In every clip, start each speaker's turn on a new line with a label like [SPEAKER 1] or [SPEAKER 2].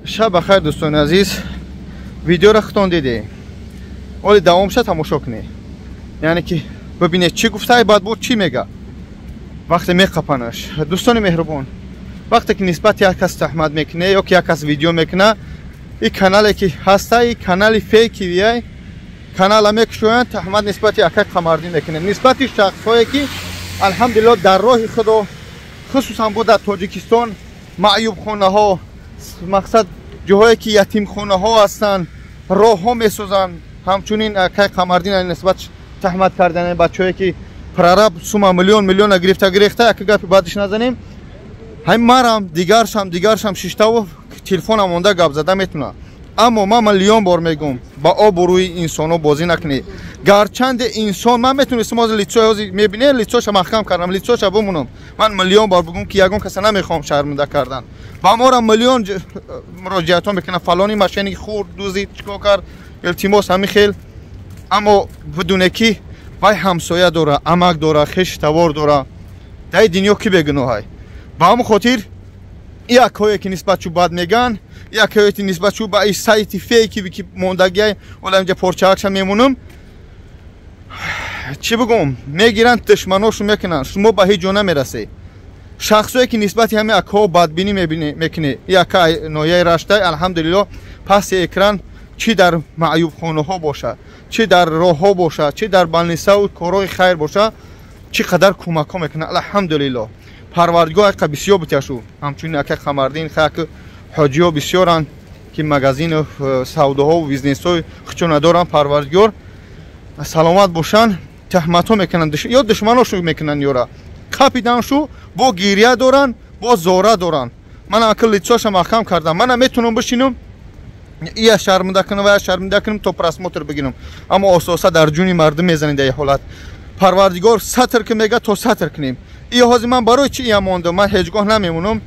[SPEAKER 1] شب بخیر دوستان عزیز. ویدیو را خودتون دیدی ولی دوامش تماشا کنی، یعنی که ببینید چی گفته بعد بود چی میگه وقتی میقپنش. دوستان مهربان، وقتی که نسبت یک کس تهمت میکنه یا که یک کس ویدیو میکنه، این کانالی که هسته این کانال فیکیه، کانال میکشوند تهمت نسبت یک قمردین میکنه، نسبت شخصایی که الحمدلله در راه خود خصوصا بود در تاجیکستان معیوب خانه ها، مقصد جاهایی که یتیم خانه ها هستند راه ها میسازن، همچنین که قمردین نسبت تهمت کردن بچه‌ای که پررب سوم میلیون گرفته یک گپ بعدش نزنیم. هم مرم دیگرشم ششتا و تلفن مونده گپ زده میتونه، اما من میلیون بار میگم با آبروی انسانو بازی نکنی. گرچند انسان من میتونستم از لیچوش میبینه لیچوش محکم کردم، لیچوش بمونم. من میلیون بار بگم که یگون کس نمیخوام شرمنده کردن، با ما را میلیون مراجعت ها میکنه فلانی ماشینی خورد دوزید چیکار کرد التماس همین خیل، اما بدون که وای همسایه داره، عمک داره، خش توار داره، در دنیا کی بگناه. با هم خاطر یک هایی که نسبت چو بد میگن، یک هایی که نسبت چو با این سایت فیکی که موندگی ولی اینجا پرچاکش میمونم چی بگم میگیرن دشمناشو میکنن، شما به هیچ جا نمیرسی. شخصایی که نسبت همه اکا بدبینی میکنه یک نوعی رشته الحمدلله پس اکران چی در معیوب خانه ها باشه، چی در راه ها باشه، چی در بلنسه و کارهای خیر باشه، چی قدر کمک ها میکنه الحمدلله. پروردگار یک بسیار بتیشو، همچنین یک قمردین خاک حاجی ها بسیارن که مگزین و سودا ها و بیزنس های خچون ندارن، پروردگار سلامت باشن. تهمت ها میکنن یا دشمناشو میکنن یورا کپیدنشو با گیریه دارن با زوره دارن. من اکل لیچاش محکم کردم، من میتونم بشینم یا شرمنده کنم و یا شرمنده کنم تا پرسموتر بگیرم، اما اساسا در جون مردم میزنید در حالت. پروردگار سطر که میگه تو سطر کنیم. این حاضر من برای چی ماندم، من هیچگاه نمیمونم،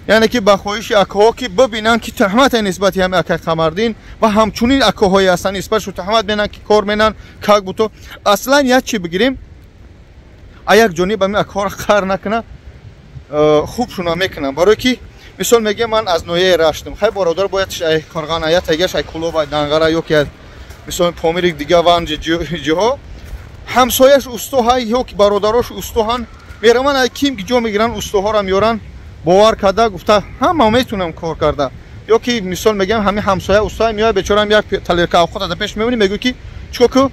[SPEAKER 1] یعنی که با خواهش اکاها که ببینن که تهمت نسبت هم اکا قمردین و همچنین اکاهای هستن نسبتشو تهمت بینن که کار مینن کاک بوتو اصلا یک چی بگیریم یک جانب همین اکاها خر نکنه خوب شونا میکنن. برای که مثال میگه من از نوعی رشتم، خیلی برادر باید کارغان ایت اگرش کلو باید دنگره یا که مثال پامیر دیگه وانج جاها همسایش استوهای یا که برادراش استوهن میرن ای کیم که جا میگیرن استوها را میارن باور کرده گفته هم میتونم کار کرده، یا که مثال میگم همین همسایه استوهای میاد بیچاره هم یک تلرکه خود از پیش میبینی میگه که چوکو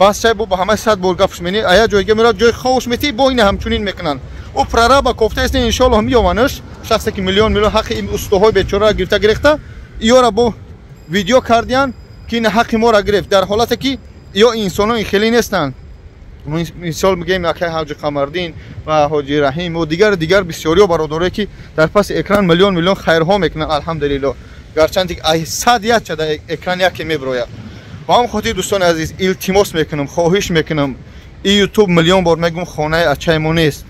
[SPEAKER 1] بس چای با همه صد بار گپش می‌نی ایا جایگه میراد جای خوش میتی با این همچنین میکنن او پررا با کوفته است ان شاء الله میوانش شخصی که میلیون حق این استوهای بیچاره گرفته یارا با ویدیو کردیان که این حق ما را گرفت، در حالتی که یا انسان‌ها خیلی نیستن. مثال میگیم که حاج قمردین و حاجی رحیم و دیگر بسیاری برادرایی که در پس اکران میلیون خیرها میکنن الحمدلله، گرچند که ای صد در اکران یکی میبروه. با هم خاطر دوستان عزیز التماس میکنم، خواهش میکنم، این یوتیوب میلیون بار میگم خانه اچای ما نیست،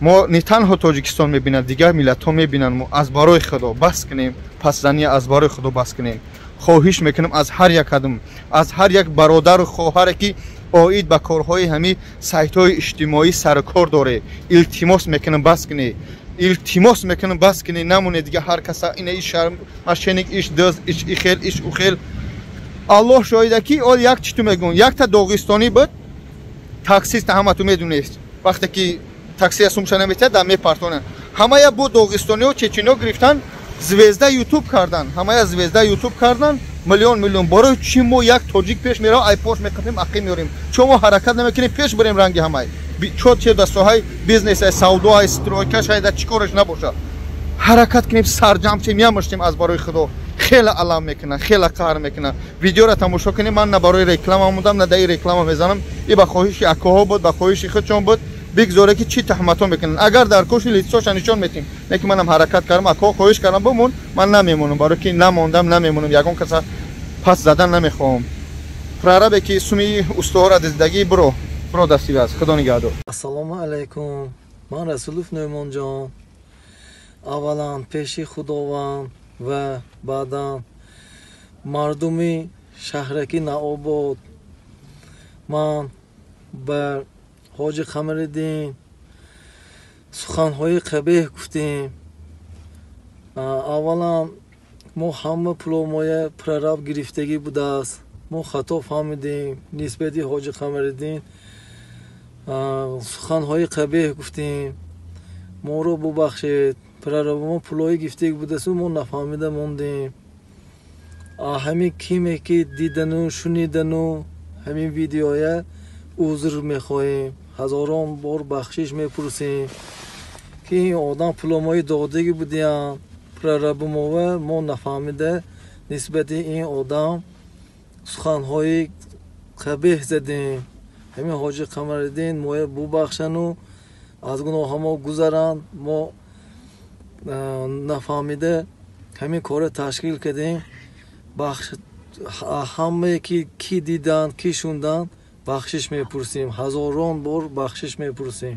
[SPEAKER 1] ما نه تنها تاجیکستان میبینن دیگر ملت ها میبینن، ما از برای خدا بس کنیم، پس زنی از برای خدا بس کنیم. خواهش میکنم از هر یک آدم، از هر یک برادر و خواهر که آید به کارهای همی سایت های اجتماعی سرکار داره التماس میکنم بس کنی، التماس میکنم بس کنی، نمونه دیگه هر کس این ایش شرم ماشینیک ایش دز ایش خیل ایش او خیل. الله شاهده که اول یک چی تو میگم یک تا داغستانی بود تاکسیست همه تو میدونید وقتی که تاکسی اسمش نمیته دم میپرتونه همه یا بود داغستانی و چچنیا گرفتن زوزده یوتیوب کردن، همه یا زوزده یوتیوب کردن میلیون برای چی ما یک تاجیک پیش میره ای پوش میکنیم عقی میاریم چون ما حرکت نمیکنیم پیش بریم رنگی همه چوت چه دستهای بیزنس سودا استروکا شاید چیکارش نباشه حرکت کنیم سرجم چه میامشتیم از برای خدا خیلی علام میکنه خیلی قهر میکنه. ویدیو را تماشا کنیم، من نه برای رکلام آمدم نه در رکلام میزنم، این با خواهش اکاها بود با خواهش خودشون بود بگذاره که چی تهمت میکنن. اگر در کوش لیستاش نشون میتیم نه که منم حرکت کردم اکا خواهش کردم بمون من نمیمونم، برای که نموندم نمیمونم یگون کسا پس زدن نمیخوام. پررا که سومی استوار دزدگی برو دستی از خدا نگهدار.
[SPEAKER 2] السلام علیکم، من رسولوف نومان جان. اولا پیش خداوند و بعدا مردمی شهرکی نوآباد من بر حاج قمردین سخنهای قبیح گفتیم. اولا мо ҳама пуломоя прораб гирифтагӣ будааст. мо хато фаҳмидем, нисбати ҳоҷи Қамариддин суханҳои қабеҳ гуфтем. моро бубахшед. прораба мо пулои гирифтагӣ будааст, мо нафаҳмида мондем. ҳамин киме ки дидану шунидану ҳамин видеоя узр мехоҳем, ҳазорон бор бахшиш мепурсем ки ин одам пуломои додагӣ будиян. прорабумова мо нафаҳмида нисбати ин одам суханҳои қабеҳ задем. ҳамин ҳоҷи Қамариддин моя бубахшану аз гуноҳа мо гузаранд. мо нафаҳмида ҳамин кора ташкил кардем. ҳамае ки диданд, ки шунданд бахшиш мепурсем, ҳазорон бор бахшиш мепурсем.